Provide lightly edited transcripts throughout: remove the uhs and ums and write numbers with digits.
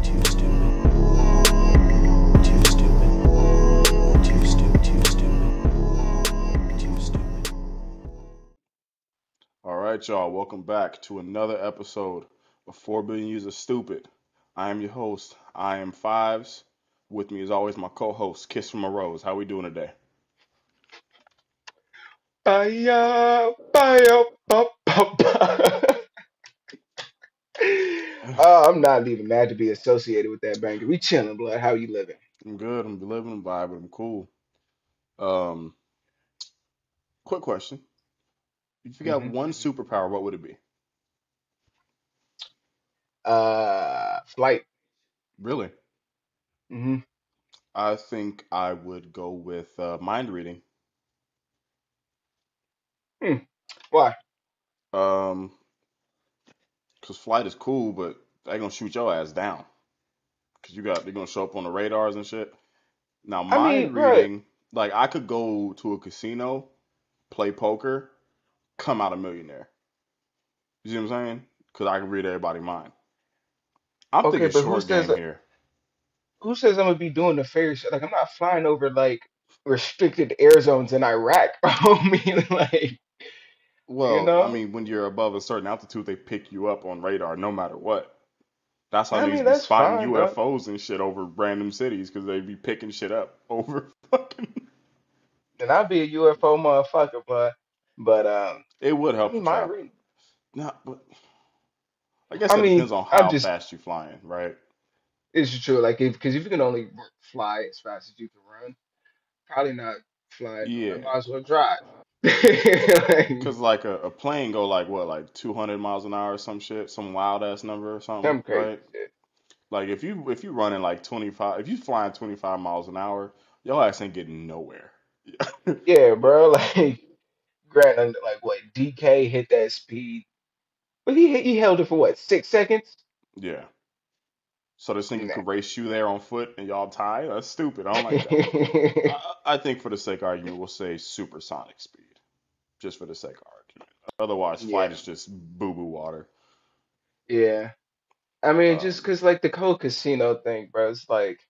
Too stupid. Too stupid. Too stupid. Too stupid. Too stupid. All right, y'all. Welcome back to another episode of 4 Billion Users Stupid. I am your host. I am Fives. With me, as always, my co-host, Kiss from a Rose. How we doing today? Baya, baya, ba, ba, ba. I'm not even mad to be associated with that banker. We chilling, blood. How you living? I'm good. I'm living, I'm vibing. I'm cool. Um, Quick question: if you got hmm one superpower, what would it be? Flight. Really? hmm I think I would go with mind reading. Hmm. Why? Um, because flight is cool, but they gonna shoot your ass down. Because they're gonna show up on the radars and shit. Now, I mean, mind bro. reading, like I could go to a casino, play poker, come out a millionaire. You see what I'm saying? Because I can read everybody's mind. I'm Okay, thinking but short game here. who says I'm gonna be doing the fair shit? Like, I'm not flying over like restricted air zones in Iraq. I mean, like, you Well, I know. mean, when you're above a certain altitude, they pick you up on radar no matter what. That's how I niggas mean, be that's spotting fine, bro. UFOs and shit over random cities because they be picking shit up over fucking. Then I'll be a UFO motherfucker, but It would I help to mean, my travel. read. Nah, but I guess I that mean, depends on I'm how just fast you're flying, right? It's true. Like, because if you can only fly as fast as you can run, probably not fly nowhere. Yeah, Might as well drive. Like, because like a plane go like what, like 200 miles an hour or some shit, some wild ass number or something, some crazy right? shit. Like if you running like 25, if you flying 25 miles an hour, your ass ain't getting nowhere. Yeah, bro. Like, granted, like what DK hit that speed, but he held it for what 6 seconds? Yeah. So this nigga Nah. could race you there on foot and y'all tie? That's stupid. I don't like that. I think for the sake of argument, we'll say supersonic speed, just for the sake of argument. Otherwise, flight Yeah, is just boo boo water. yeah. I mean, just Um, cause like the whole casino thing, bro. It's like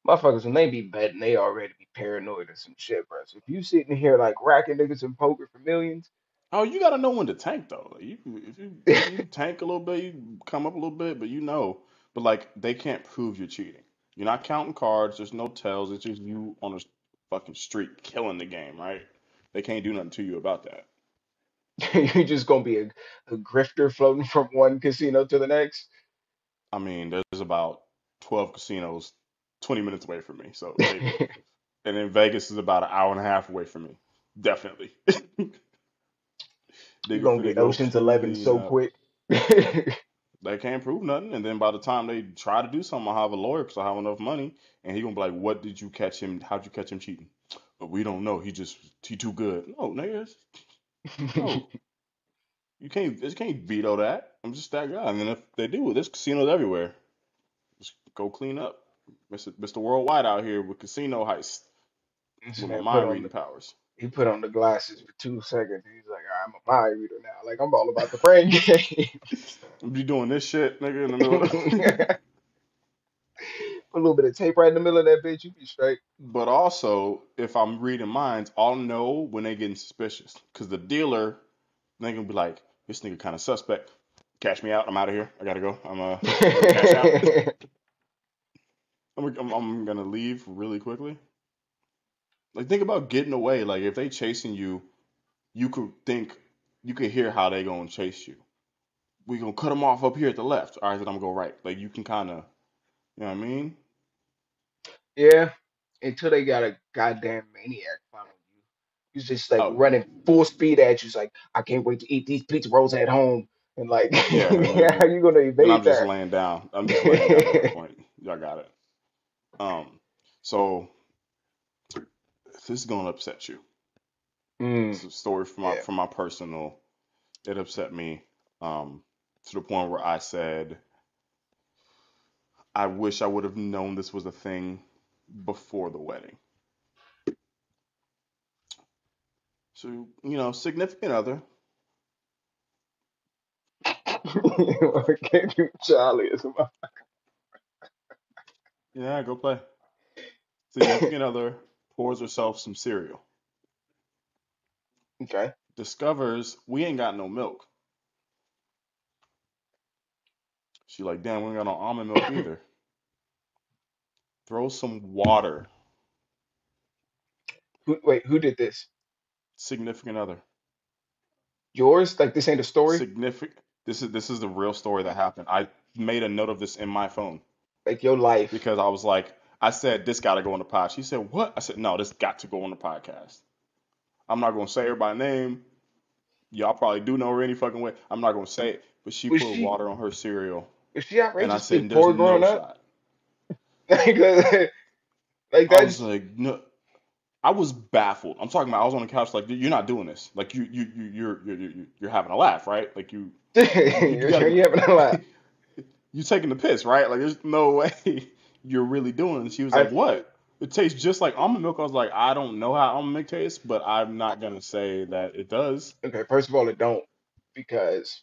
motherfuckers when they be betting, they already be paranoid or some shit, bro. So if you sitting here like racking niggas in poker for millions. oh, you gotta know when to tank though. Like, if you tank a little bit, you come up a little bit, but you know. But like they can't prove you're cheating. You're not counting cards. There's no tells. It's just you on a fucking streak killing the game, right? They can't do nothing to you about that. You're just gonna be a grifter floating from one casino to the next. I mean, there's about 12 casinos 20 minutes away from me, so maybe. And then Vegas is about an hour and a half away from me. Definitely. You're Nigga gonna finna get go Ocean's 11 clean so up. quick. They can't prove nothing, and then by the time they try to do something, I'll have a lawyer because I have enough money, and he gonna be like, "What did you catch him? How'd you catch him cheating?" But we don't know. He too good. No, niggas, no, you can't veto that. I'm just that guy. And then if they do, there's casinos everywhere. Just go clean up, Mr. Worldwide out here with casino heist This with my man put mind on reading powers. he put on the glasses for 2 seconds. He's like, I'm a mind reader now. Like I'm all about the brain games. I'm be doing this shit, nigga, in the middle. Put a little bit of tape right in the middle of that bitch, you be straight. But also, if I'm reading minds, I'll know when they getting suspicious. Cause the dealer, they gonna be like, this nigga kind of suspect. Cash me out. I'm out of here. I gotta go. I'm gonna cash out. I'm gonna leave really quickly. Like think about getting away. Like if they chasing you, you could think, you could hear how they gonna chase you. We gonna cut them off up here at the left. All right, then I'm gonna go right. Like you can kind of, you know what I mean? Yeah, until they got a goddamn maniac following you. He's just like Oh running full speed at you. He's like, I can't wait to eat these pizza rolls at home. And like, yeah, how you gonna then I'm evade just that? laying down. I'm just laying down at that point. Y'all got it. Um, so this is gonna upset you. Mm, It's a story from my yeah. from my personal. It upset me to the point where I said, I wish I would have known this was a thing before the wedding. So significant other. Okay, you Charlie is my Yeah, go play. Significant other pours herself some cereal. Okay. Discovers we ain't got no milk. She like, damn, we ain't got no almond milk either. Throw some water. Wait, who did this? Significant other. Yours? Like this ain't a story? Significant. This is the real story that happened. I made a note of this in my phone Like your life? because I was like, I said this got to go on the pod. She said what? I said no, this got to go on the podcast. I'm not gonna say her by name. Y'all probably do know her any fucking way. I'm not gonna say it, but she Was put she water on her cereal, was she and I outrageously said there's poor no growing up? shot. Like, like I was that's like, no. I was baffled. I'm talking about I was on the couch like you're not doing this. Like you're having a laugh, right? Like you gotta you having a lot. be you taking the piss, right? Like there's no way you're really doing it. And she was like, I what? It tastes just like almond milk. I was like, I don't know how almond milk tastes, but I'm not gonna say that it does. okay. First of all, it don't because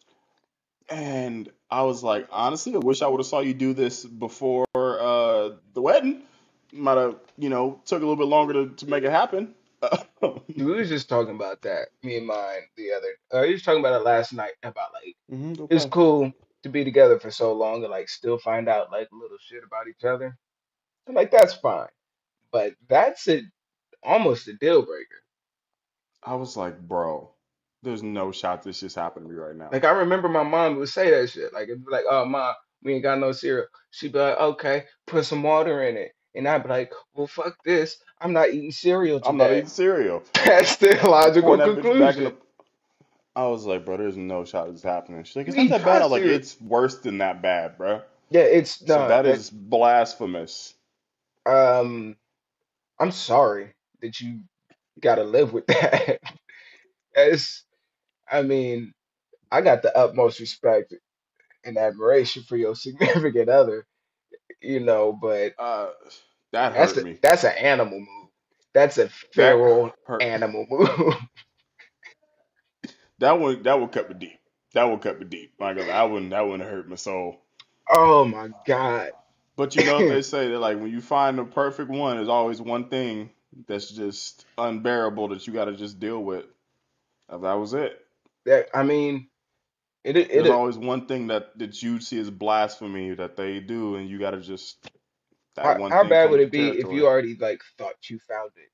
And I was like, honestly, I wish I would have saw you do this before the wedding. Might have, took a little bit longer to make it happen. we was just talking about that. Me and mine the other. We was talking about it last night about like Go it's play. cool to be together for so long and like still find out like little shit about each other. And like that's fine, but that's it almost a deal breaker. I was like, bro, there's no shot this just happened to me right now. Like I remember my mom would say that shit. Like it'd be like, "Oh, mom, we ain't got no cereal." She'd be like, "Okay, put some water in it," and I'd be like, "Well, fuck this. I'm not eating cereal I'm not today." eating cereal. That's the I'm pouring logical that bitch back in conclusion. the. I was like, bro, there's no shot this happening. She's like, You it's not eat that bad. I hot was like, cereal. it's worse than that bad, bro. Yeah, it's So not that that. is blasphemous. Um, I'm sorry that you gotta live with that. It's, I mean, I got the utmost respect and admiration for your significant other, but Uh, that that's hurt me. that's an animal move. That's a That feral hurt. animal move. That one cut me deep. That one cut me deep. My God, that one hurt my soul. Oh my God. But you know what they say that like when you find the perfect one, there's always one thing that's just unbearable that you got to just deal with. That was it. That I mean, There's it always one thing that you see as blasphemy that they do, and you got to just that one how thing bad would comes it with be if you territory. already like thought you found it?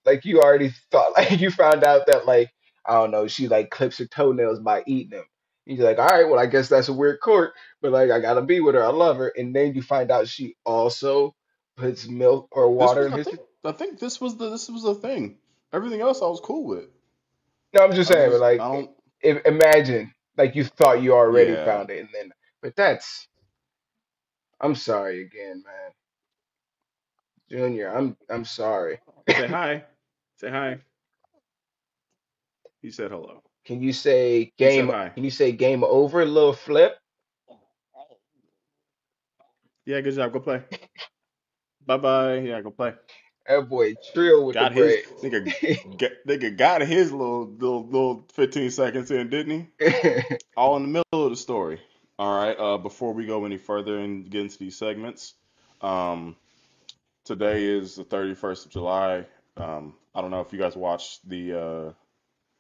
Like you already thought like you found out that like I don't know, she like clips her toenails by eating them. You're like, all right, well I guess that's a weird quirk, but like I gotta be with her. I love her. And then you find out she also puts milk or This water was in I his. think I think this was the thing. Everything else I was cool with. No, I'm just I saying, but just like I don't. if imagine like you thought you already Yeah. found it and then but that's I'm sorry again, man. Junior, I'm sorry. Say hi. Say hi. He said hello. Can you say He said game hi. can you say game over, little flip? Yeah, good job. Go play. Bye bye. Yeah, go play. That boy Trill with the Got his braids. nigga got his little 15 seconds in, didn't he? All in the middle of the story. All right. Before we go any further and get into these segments, um, today is the 31st of July. I don't know if you guys watch the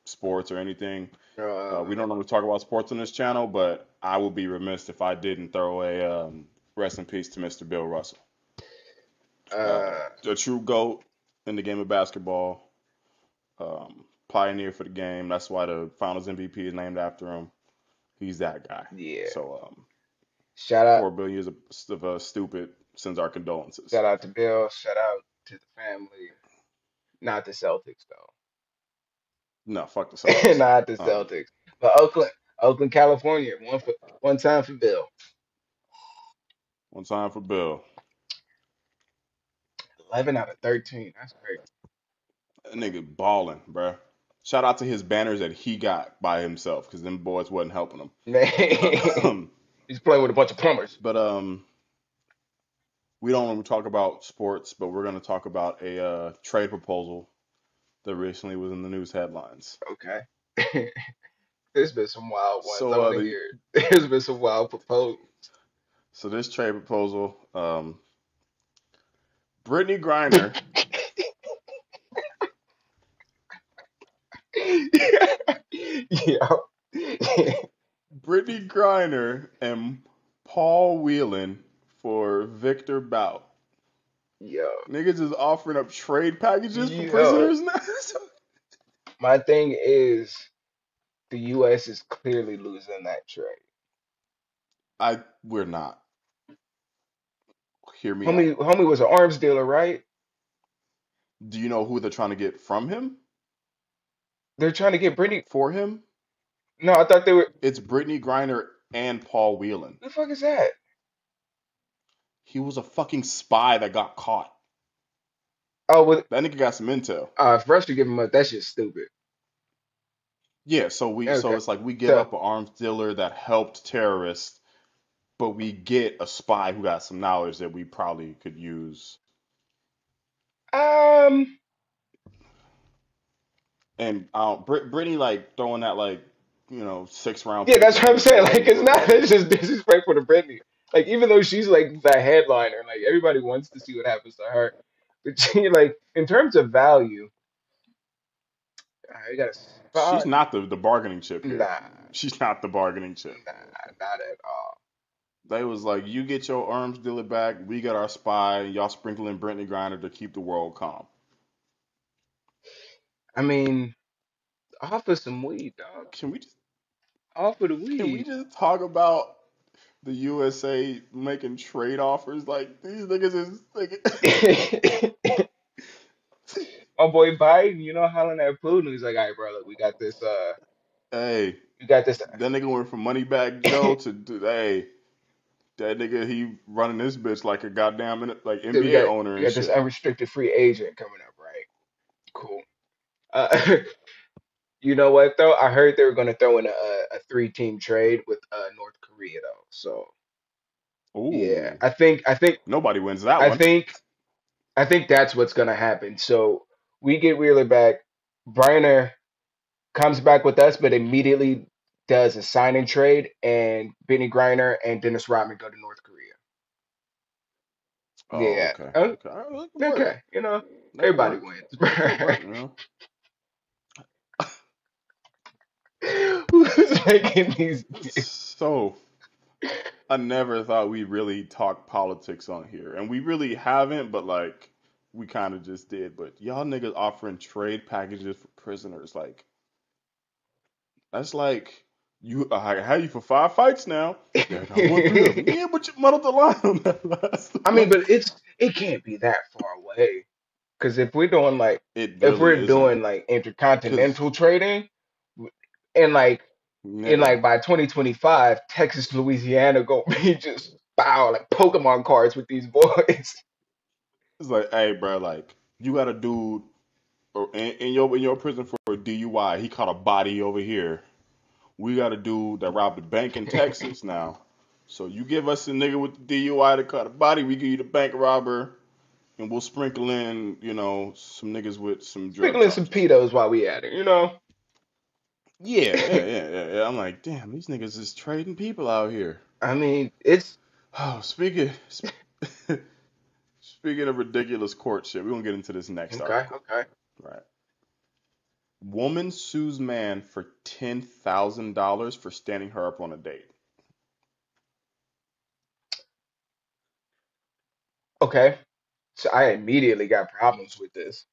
sports or anything. We don't normally talk about sports on this channel, but I would be remiss if I didn't throw a rest in peace to Mr. Bill Russell, uh, a true goat in the game of basketball, pioneer for the game. That's why the Finals MVP is named after him. He's that guy. yeah. So Shout out 4 billion years of stupid sends our condolences. shout out to Bill. Shout out to the family. Not the Celtics No, fuck the though. Celtics. Not the Um, Celtics. But Oakland, California. One time for Bill. one time for Bill. 11 out of 13. That's crazy. That nigga balling, bruh. Shout out to his banners that he got by himself, because them boys wasn't helping him. Man, Um, he's playing with a bunch of plumbers. but we don't want to talk about sports, but we're going to talk about a trade proposal that recently was in the news headlines. Okay. There's been some wild ones. I So want to hear it. There's been some wild proposals. this trade proposal, Brittany Griner, Yo. Brittany Griner, and Paul Whelan for Victor Bout. Yo. Niggas is offering up trade packages for Yo. prisoners now. My thing is the US is clearly losing that trade. We're not. Hear me out. Homie was an arms dealer, right? Do you know who they're trying to get from him? They're trying to get Brittany. For him? No, I thought they were. It's Brittany Griner and Paul Whelan. Who the fuck is that? He was a fucking spy that got caught. Oh, with That nigga got some intel. for us to give him up, that's just stupid. Yeah, so Okay, it's like we give so up an arms dealer that helped terrorists, but we get a spy who got some knowledge that we probably could use. um, And Brittany like throwing that like 6 round yeah, pick that's at what I'm niggas saying. all Like, it's over not like it's just disrespectful to Brittany. Like, even though she's like the headliner, like everybody wants to see what happens to her. But she, like, in terms of value, you got a she's spot. not the bargaining chip here. Nah, She's not the bargaining chip. not at all. They was like, you get your arms dealer back, we got our spy, and y'all sprinkle in Brittany Griner to keep the world calm. I mean, offer some weed, dog. Can we just Offer the can we weed. just talk about the USA making trade offers? Like these niggas is like, My boy Biden, hollering at Putin. He's like, all right, bro, look, we got this. hey, We got this. that nigga went from Moneybag Joe to hey, that nigga he running this bitch like a goddamn like So we NBA got owner we and got this shit. unrestricted free agent coming up, right? Cool. Uh, you know what though? I heard they were going to throw in a three-team trade with North Korea though. So yeah, Ooh, nobody wins that I one. think, I think that's what's going to happen. So we get Wheeler back. Briner comes back with us, but immediately does a sign and trade, and Benny Griner and Dennis Rodman go to North Korea. Oh, Yeah. okay, okay, all right, that could work. Okay. That could Everybody work. wins. That could work. Who's making these deals? So I never thought we'd really talk politics on here, and we really haven't, but like we kind of just did. But y'all niggas offering trade packages for prisoners, like that's like I had you for 5 fights now. Yeah, I got won 3 of them. Yeah, but you muddled the line on that last I mean, one. but it can't be that far away. Because It if really we're isn't, doing like cause intercontinental trading, and nigga, by 2025, Texas, Louisiana gonna be just like Pokemon cards with these boys. it's like, hey, bro, like you got a dude or in your prison for a DUI. He caught a body over here. We got a dude that robbed a bank in Texas now. So you give us a nigga with the DUI that caught a body, we give you the bank robber, and we'll sprinkle in, some niggas with some drug Sprinkling some charges. pedos while we at it. Yeah, yeah, yeah, yeah, yeah. I'm like, damn, these niggas is trading people out here. I mean, it's Oh, speaking of ridiculous court shit, we're gonna get into this next okay, article. okay, Right. Woman sues man for $10,000 for standing her up on a date. okay. So I immediately got problems with this.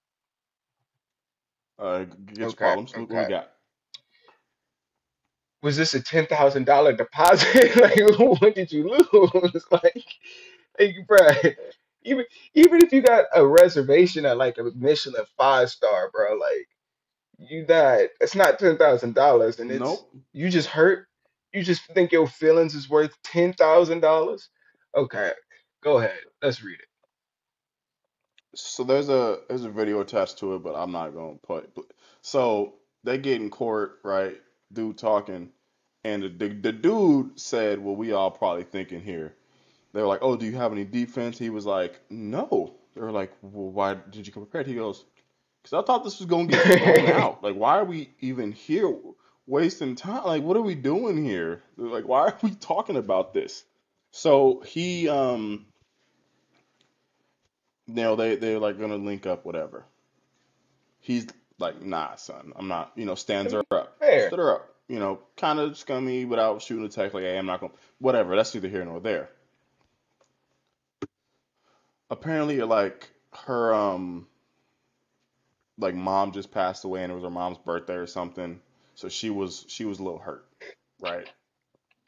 Get your Okay, problems. What we okay. got? Was this a $10,000 deposit? Like, what did you lose? Like, bruh, even if you got a reservation at like a Michelin five-star, bro, like you died. It's not $10,000, and it's Nope. you just hurt. You just think your feelings is worth $10,000? Okay, go ahead. Let's read it. So there's a video attached to it, but I'm not gonna put. So they get in court, right? Dude talking, and the dude said, "Well, we all probably thinking here." They were like, "Oh, do you have any defense?" He was like, "No." They were like, "Well, why did you come prepared?" He goes, "Because I thought this was gonna get thrown out. Like, why are we even here, wasting time? Like, what are we doing here? Like, why are we talking about this?" So they're like gonna link up, whatever. He's like, nah, son, I'm not. I Stands her mean, up, fair. stood her up. Kind of scummy without shooting a text. Like, hey, I'm not gonna. Whatever. That's neither here nor there. Apparently, like her like mom just passed away, and it was her mom's birthday or something. So she was a little hurt, right?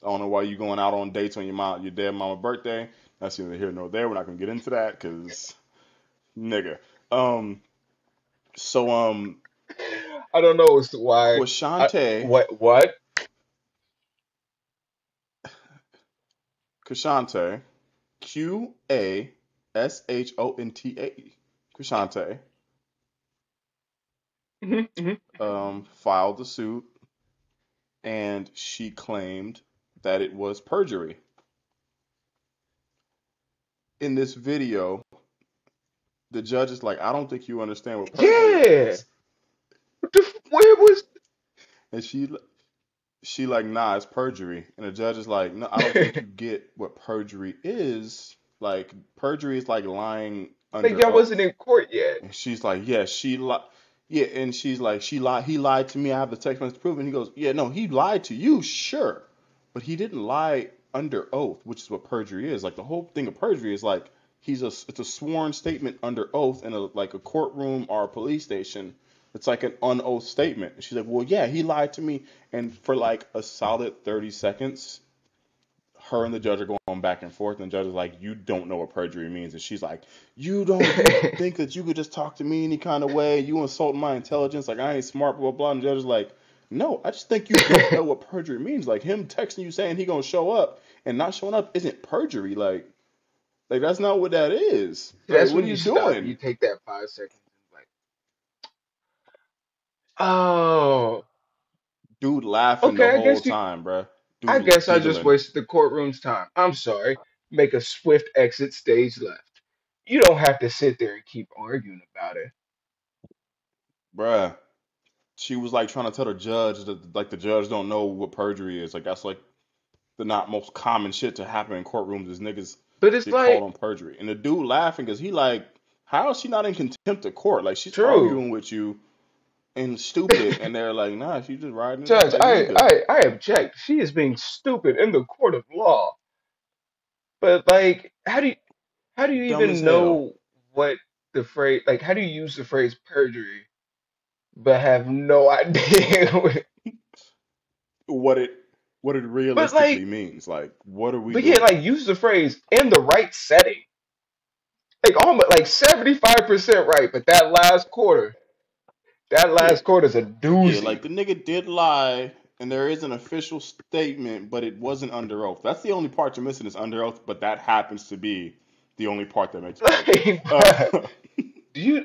I don't know why you going out on dates on your dead mama birthday. That's neither here nor there. We're not gonna get into that because nigga. Um. So I don't know as to why. Quashante What? Quashante Quashonta Quashante Hmm, hmm. filed the suit and she claimed that it was perjury. In this video, the judge is like, I don't think you understand what perjury Yeah. is. Where was? And she like, nah, it's perjury. And the judge is like, no, I don't think you get what perjury is. Like, perjury is like lying Like under y'all wasn't oath. in court yet. And she's like, yeah, she lied. Yeah, and she's like, she lied. He lied to me. I have the text message proof. And he goes, yeah, no, he lied to you, sure, but he didn't lie under oath, which is what perjury is. Like the whole thing of perjury is like it's a sworn statement under oath in a courtroom or a police station. It's like an unoath statement. And she's like, well, yeah, he lied to me. And for like a solid 30 seconds, her and the judge are going back and forth, and the judge is like, "You don't know what perjury means," and she's like, You think that you could just talk to me any kind of way? You insult my intelligence, like I ain't smart, blah blah blah." And the judge is like, "No, I just think you don't know what perjury means. Like him texting you saying he gonna show up and not showing up isn't perjury. Like that's not what that is. Like That's what when are you you stop. doing?" You take that 5 seconds and like, oh, Dude laughing the okay. whole time, bruh. I Dude guess I just giggling, wasted the courtroom's time. I'm sorry. Make a swift exit stage left. You don't have to sit there and keep arguing about it. bruh. She was like trying to tell the judge that like the judge don't know what perjury is. Like that's like the not most common shit to happen in courtrooms is niggas But it's get called like, on perjury. And the dude laughing because he like, how is she not in contempt of court? Like she's true. arguing with you and stupid, and they're like, nah, she's just riding it out Judge, like nigga, I object. She is being stupid in the court of law. But like, how do you dumb as even hell. know what the phrase like how do you use the phrase perjury but have no idea What it what it but realistically like means. Like, what are we but yeah, doing? like use the phrase in the right setting. Like almost like 75% right, but that Yeah, last quarter is a yeah. doozy. Like the nigga did lie, and there is an official statement, but it wasn't under oath. That's the only part you're missing is under oath, but that happens to be the only part that makes it right. Like, Uh, bruh, do you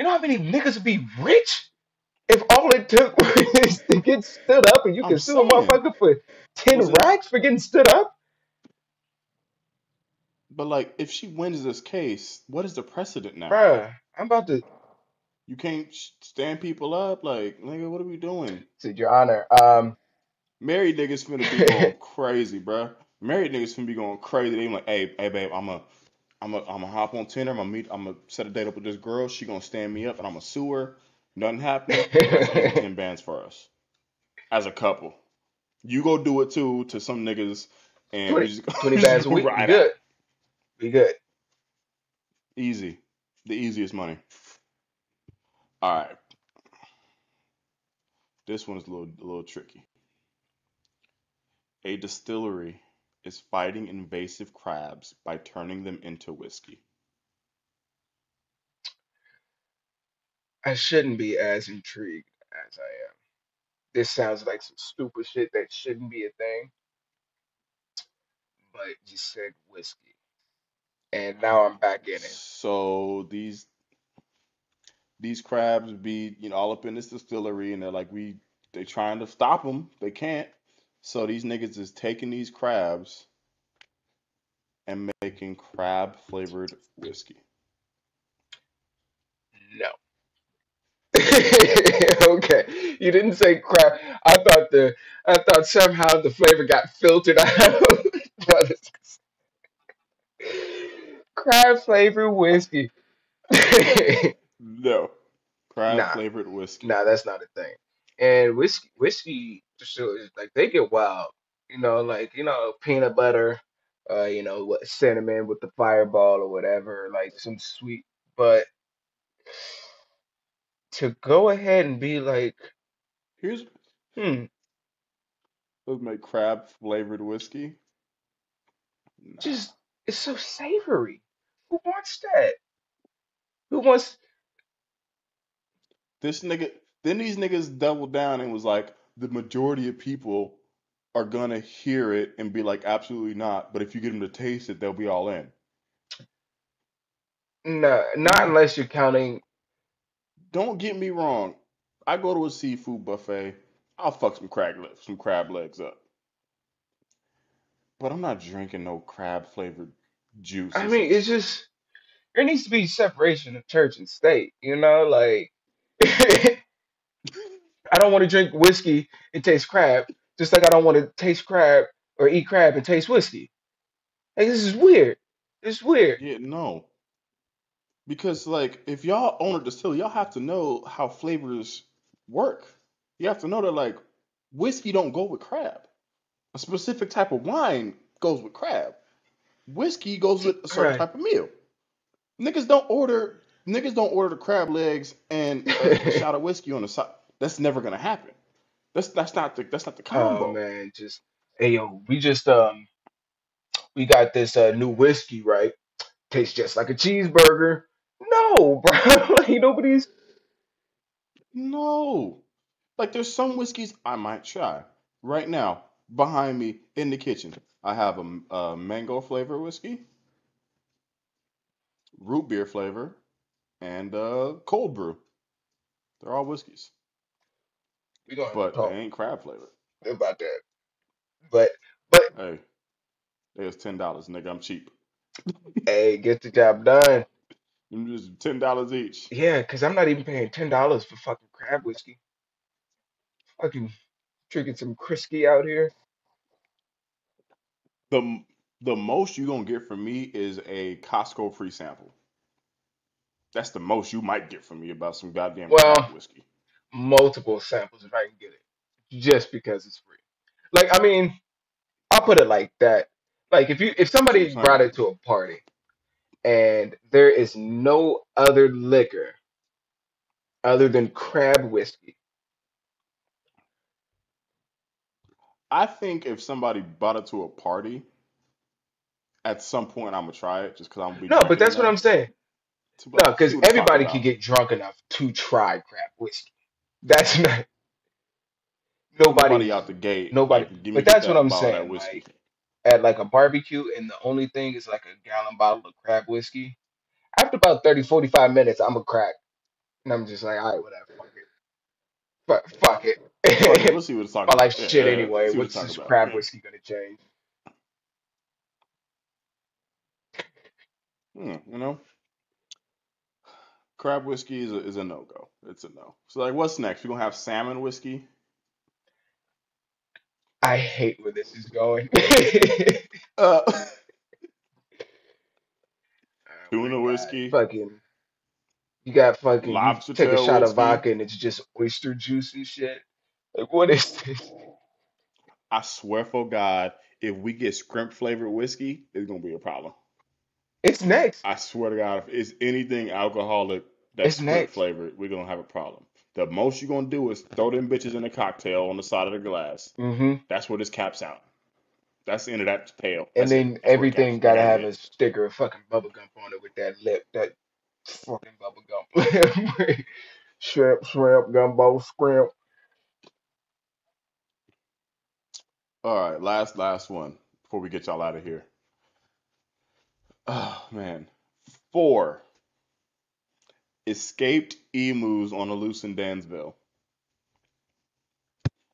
know how many niggas would be rich if all it took was to get stood up and you I'm could sue a saying, motherfucker for 10 was it? racks for getting stood up? But like, if she wins this case, what is the precedent now? Bruh, I'm about to You can't stand people up. Like, nigga, what are we doing? say, Your Honor, Married niggas finna be going crazy, bruh. Married niggas finna be going crazy. They be like, hey, babe, I'm gonna hop on Tinder. I'm gonna set a date up with this girl. She gonna stand me up, and I'm gonna sue her. Nothing happen. That's easy 10 bands for us as a couple. You go do it too to some niggas, and 20, we just 20 we just bands a gonna week. We ride good. out. We good. Easy, the easiest money. All right, this one is a little tricky. A distillery is fighting invasive crabs by turning them into whiskey. I shouldn't be as intrigued as I am. This sounds like some stupid shit that shouldn't be a thing, but you said whiskey. And now I'm back in it. So these crabs be all up in this distillery, and they're like they trying to stop them. They can't. So these niggas is taking these crabs and making crab flavored whiskey. No. Okay. You didn't say crap. I thought somehow the flavor got filtered out. crab flavored whiskey. No. Crab Nah, flavored whiskey. nah, that's not a thing. And whiskey, for sure, is like they get wild. Like peanut butter, what cinnamon with the fireball or whatever, like some sweet. But to go ahead and be like, Here's hmm, let's make crab flavored whiskey. Nah. just it's so savory. Who wants that? Who wants? This nigga then these niggas doubled down and was like, the majority of people are gonna hear it and be like, absolutely not. But if you get them to taste it, they'll be all in. No, not No, unless you're counting. don't get me wrong. I go to a seafood buffet. I'll fuck some crab legs up. But I'm not drinking no crab flavored juice. I It's mean, some it's just there needs to be separation of church and state. Like I don't want to drink whiskey and taste crab, just like I don't want to taste crab or eat crab and taste whiskey. Like this is weird. It's weird. yeah, no. Because like if y'all own a distillery, y'all have to know how flavors work. You have to know that like whiskey don't go with crab. A specific type of wine goes with crab. Whiskey goes with a certain Right. type of meal. Niggas don't order niggas don't order the crab legs and a shot of whiskey on the side. That's never gonna happen. That's not the Oh combo. man, just hey yo, we got this new whiskey, right? Tastes just like a cheeseburger. No, bro. Like nobody's No. Like there's some whiskeys I might try. Right now, behind me in the kitchen, I have a mango flavor whiskey, root beer flavor, and cold brew. They're all whiskeys, we gonna have to but they talk ain't crab flavored. about that. But but Hey, they was $10, nigga. I'm cheap. hey, get the job done. Them just $10 each. Yeah, because I'm not even paying $10 for fucking crab whiskey. Fucking drinking some Crisky out here. The the most you gonna get from me is a Costco free sample. That's the most you might get from me about some goddamn crab Well, whiskey. multiple samples if I can get it, just because it's free. Like, I mean, I'll put it like that. Like, if That's what I'm somebody brought saying. it to a party and there is no other liquor other than crab whiskey. I think if somebody brought it to a party, at some point I'm gonna try it just because I'm gonna be No, but drinking that's what I'm enough saying. to No, see because what it's talking everybody can about. get drunk enough to try crab whiskey. That's not But nobody nobody's out the gate nobody. like give me But get that's what that I'm bottle of that saying. whiskey. Like at like a barbecue, and the only thing is like a gallon bottle of crab whiskey. After about 30, 45 minutes, I'm a crack, and I'm just like, all right, whatever, fuck it, fuck Fuck it, it. we'll see what it's My talking about. life Yeah, shit anyway. see what it's What's talking this about. crab Yeah. whiskey gonna change? You know, crab whiskey is a no go. It's a no. So like, what's next? We gonna have salmon whiskey, I hate where this is going. Oh uh, my tuna God, whiskey, fucking. You got fucking. You lobster take a tail shot of whiskey. vodka and it's just oyster juice and shit. Like, what is this? I swear for God, if we get shrimp flavored whiskey, it's gonna be a problem. It's next. I swear to God, if it's anything alcoholic that's It's script next. flavored, we're gonna have a problem. The most you're gonna do is throw them bitches in a cocktail on the side of the glass. Hmm. That's where this caps out. That's the end of that tale. And That's it. then That's where it everything caps. Like gotta I have get a sticker of fucking bubble gum on it with that lip, that fucking bubble gum. Shrimp, shrimp, gumbo, scrimp. all right. Last one before we get y'all out of here. Oh man, 4 escaped emus on a loose in Dansville.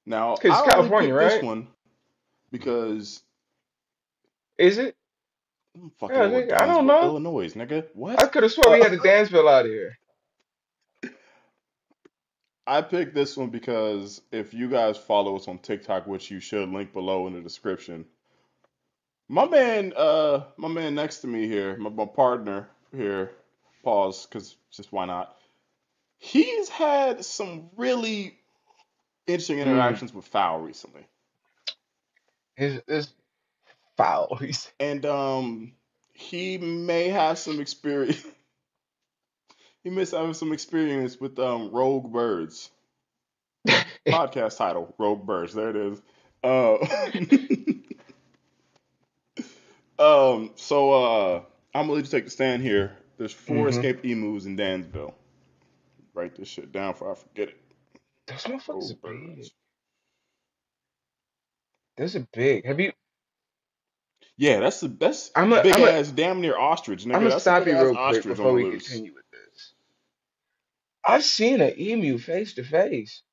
Now Cause I it's only California, picked this right? one because Is it? I don't Yeah, fucking know where I don't Dansville, know. Illinois is, nigga. I What? could have swore we Uh, had a Dansville out here. I picked this one because if you guys follow us on TikTok, which you should link below in the description, My man next to me here, my partner here, pause, cause just why not? He's had some really interesting Mm, interactions with foul recently, it's foul. and he may have some experience. He may have some experience with rogue birds. Podcast title: Rogue Birds. There it is. I'm gonna let you take the stand here. There's four Hmm. escaped emus in Dansville. Write this shit down before I forget it. Those motherfuckers are Rogue big. birds. Those are big. Have you? Yeah, that's I'm a big I'm a ass, damn near ostrich, I'm nigga. gonna That's a stop big you ass real quick ostrich on before the we loose. continue with this. I've seen an emu face to face.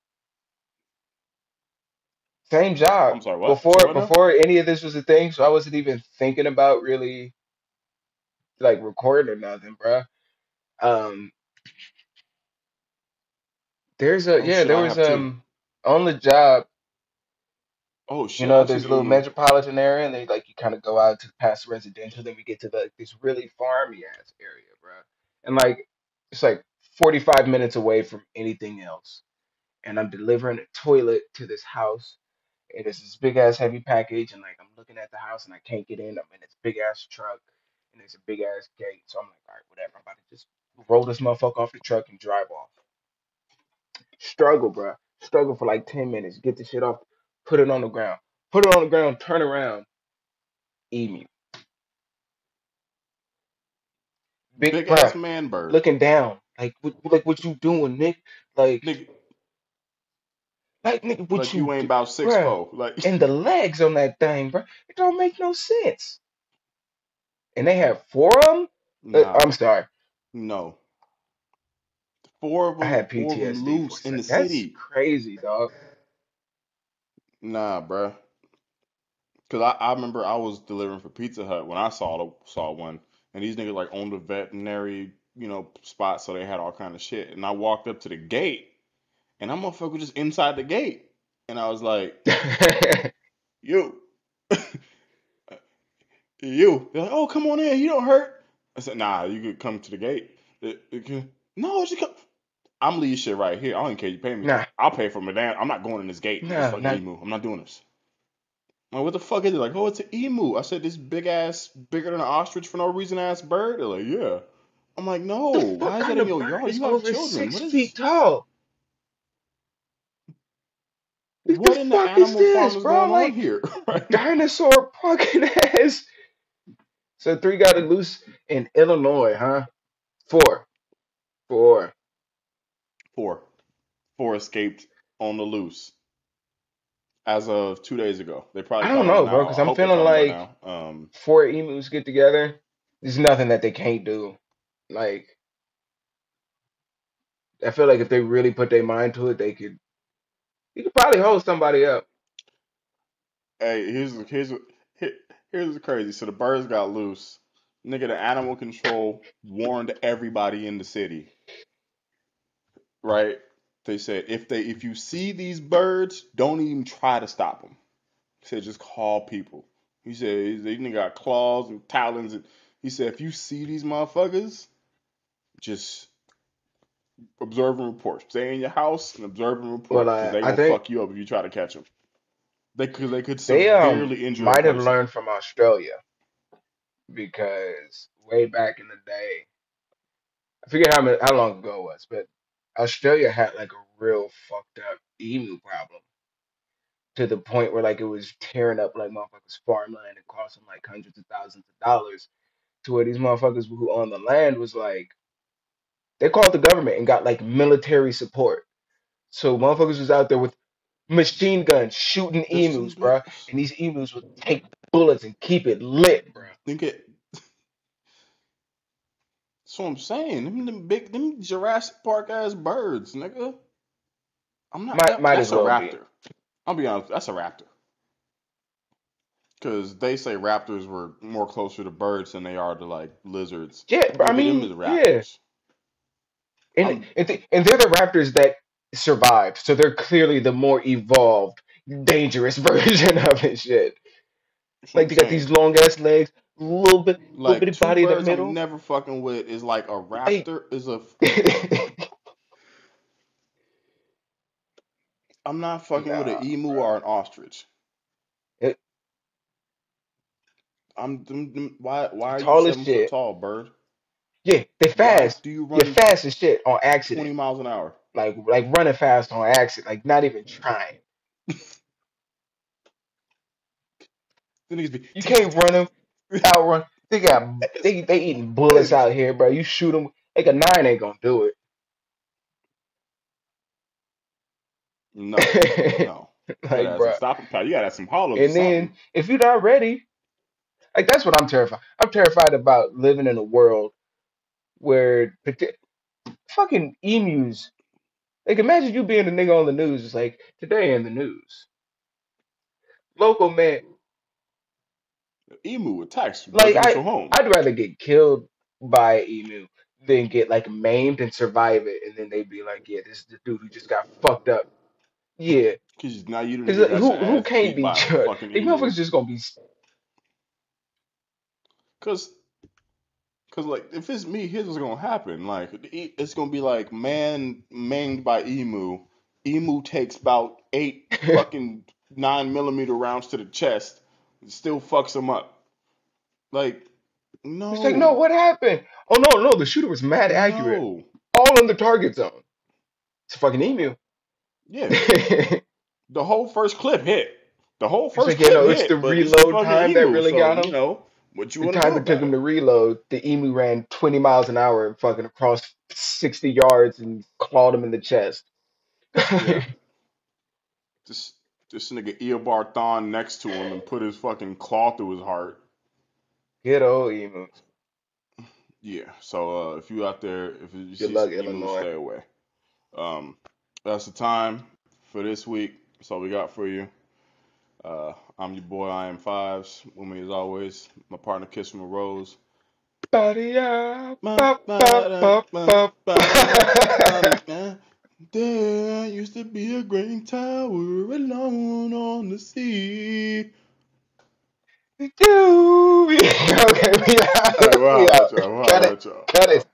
Same job. I'm sorry, what? Say Before what now? before any of this was a thing, so I wasn't even thinking about really like recording or nothing, bruh. Um, there's a Oh yeah, shit, there I was have two. on the job, Oh shit, I've seen there's a an little emu. metropolitan area, and they like you kind of go out to past residential, then we get to this really farmy ass area, bruh. And like it's like 45 minutes away from anything else. And I'm delivering a toilet to this house. And it's this big ass heavy package, and like I'm looking at the house and I can't get in. I'm in this big ass truck, and it's a big ass gate. So I'm like, all right, whatever. I'm about to just roll this motherfucker off the truck and drive off. Struggle, bruh. Struggle for like 10 minutes. Get the shit off. Put it on the ground. Put it on the ground. Turn around. Emu. Big Big ass bruh. man bird. Looking down. Like what you doing, Nick? Like Nigga, nigga, what like you you ain't do, about six bruh? four. Like And the legs on that thing, bruh. It don't make no sense. And they have four of them. I'm nah, sorry. no. I had Four of them PTSD for a loose in the second. That's city. crazy, dog. Nah, bruh. Cause I remember I was delivering for Pizza Hut when I saw one, and these niggas like owned a veterinary spot, so they had all kind of shit. And I walked up to the gate, and that motherfucker was just inside the gate, and I was like, "You, you." They're like, "Oh, come on in. You don't hurt." I said, "Nah, you could come to the gate." No, just come. I'm leaving shit right here. I don't even care you pay me. Nah, I'll pay for my damn. I'm not going in this gate with this nah, fucking not emu. I'm not doing this. Like, what the fuck is it? Like, oh, it's an emu. I said, this big ass, bigger than an ostrich for no reason ass bird. They're like, yeah. I'm like, no. the fuck Why is that kind in of your bird yard? is You have over children. six What feet is, tall? Like the what in the fuck is animal this, farm is bro? going on Like here? Right? dinosaur fucking ass. So three got it loose in Illinois, huh? Four, four. Four. Four escaped on the loose as of 2 days ago. They probably I caught don't them know, bro, now. because I I'm hope they feeling caught them by like now. four emus get together. There's nothing that they can't do. Like I feel like if they really put their mind to it, they could. You could probably hold somebody up. Hey, here- here's what's crazy. So the birds got loose. Nigga, the animal control warned everybody in the city, right? They said if you see these birds, don't even try to stop them. He said just call people. He said they even got claws and talons. And he said if you see these motherfuckers, just observe and report. Stay in your house and observe and Well, report because they I gonna think fuck you up if you try to catch them. They could they severely injure a might have person. learned from Australia because way back in the day, I forget how long ago it was, but Australia had like a real fucked up emu problem to the point where like it was tearing up like motherfuckers' farmland and costing like hundreds of thousands of dollars to where these motherfuckers who own the land was like they called the government and got like military support. So motherfuckers was out there with machine guns shooting This emus, bruh, and these emus would take bullets and keep it lit, bruh. think it. That's what I'm saying. Them Jurassic Park ass birds, nigga. I'm not that. Might as That's a well be. raptor. I'll be honest. That's a raptor. Because they say raptors were more closer to birds than they are to like lizards. Yeah, I Nigga, them is mean, yeah. raptors. And I'm and they're the raptors that survived, so they're clearly the more evolved, dangerous version of it shit. That's what Like I'm they got saying. these long ass legs, little Like bitty two body in the birds I'm middle. never fucking with is like a Hey, raptor is a. I'm not fucking with an nah, emu bro. or an ostrich. It, Why are you tall as 7 foot shit. tall, bird? Yeah, they Why fast. do you You're run fast as shit on 20 accident. miles an hour? Like running fast on accident. Like not even trying. The niggas be You can't run them, outrun. They got niggas they eating bullets spin. out here, bro. You shoot them, like a nine ain't gonna do No, it. no. You gotta Like, have some bro. stopping power. You gotta have some hollows or And then something. if you're not ready, like that's what I'm terrified. I'm terrified about living in a world where fucking emus. Like, imagine you being a nigga on the news. It's like today in the news, local man. Emu attacks Like residential home. I'd rather get killed by an emu than get like maimed and survive it, and then they'd be like, yeah, this is the dude who just got fucked up. Yeah, Cause now you the because nigga got your who ass can't beat be by a judged? fucking These emu. motherfuckers just gonna be. Cause Cause like if it's me, here's what's gonna happen. Like it's gonna be like man maimed by emu. Emu takes about 8 fucking 9 millimeter rounds to the chest. And still fucks him up. Like It's like, no, no, what happened? Oh no, no, the shooter was mad accurate, no, all in the target zone. It's a fucking email. yeah. It's The whole first clip hit. The whole first like, you clip know, it's the hit, but it's a reload fucking time that emu. really So got you him. know what you The want to do time it took about him it. to reload, the emu ran 20 miles an hour and fucking across 60 yards and clawed him in the chest. Yeah, this this nigga Eobard Thawne next to him and put his fucking claw through his heart. Good old emus. Yeah. So if you out there, if you Good see luck, some emus, Illinois. stay away. Um, that's the time for this week. That's all we got for you. I'm your boy. I am Fives. With me as always, my partner Kiss from a Rose. Ba-de-ya, Ba, ba, ba, ba, ba, ba, ba. ba. There used to be a great tower alone on the sea. Do we? Okay, we All right, out. we'll We holler at out. y'all. We'll Cut holler it. at y'all. Cut it.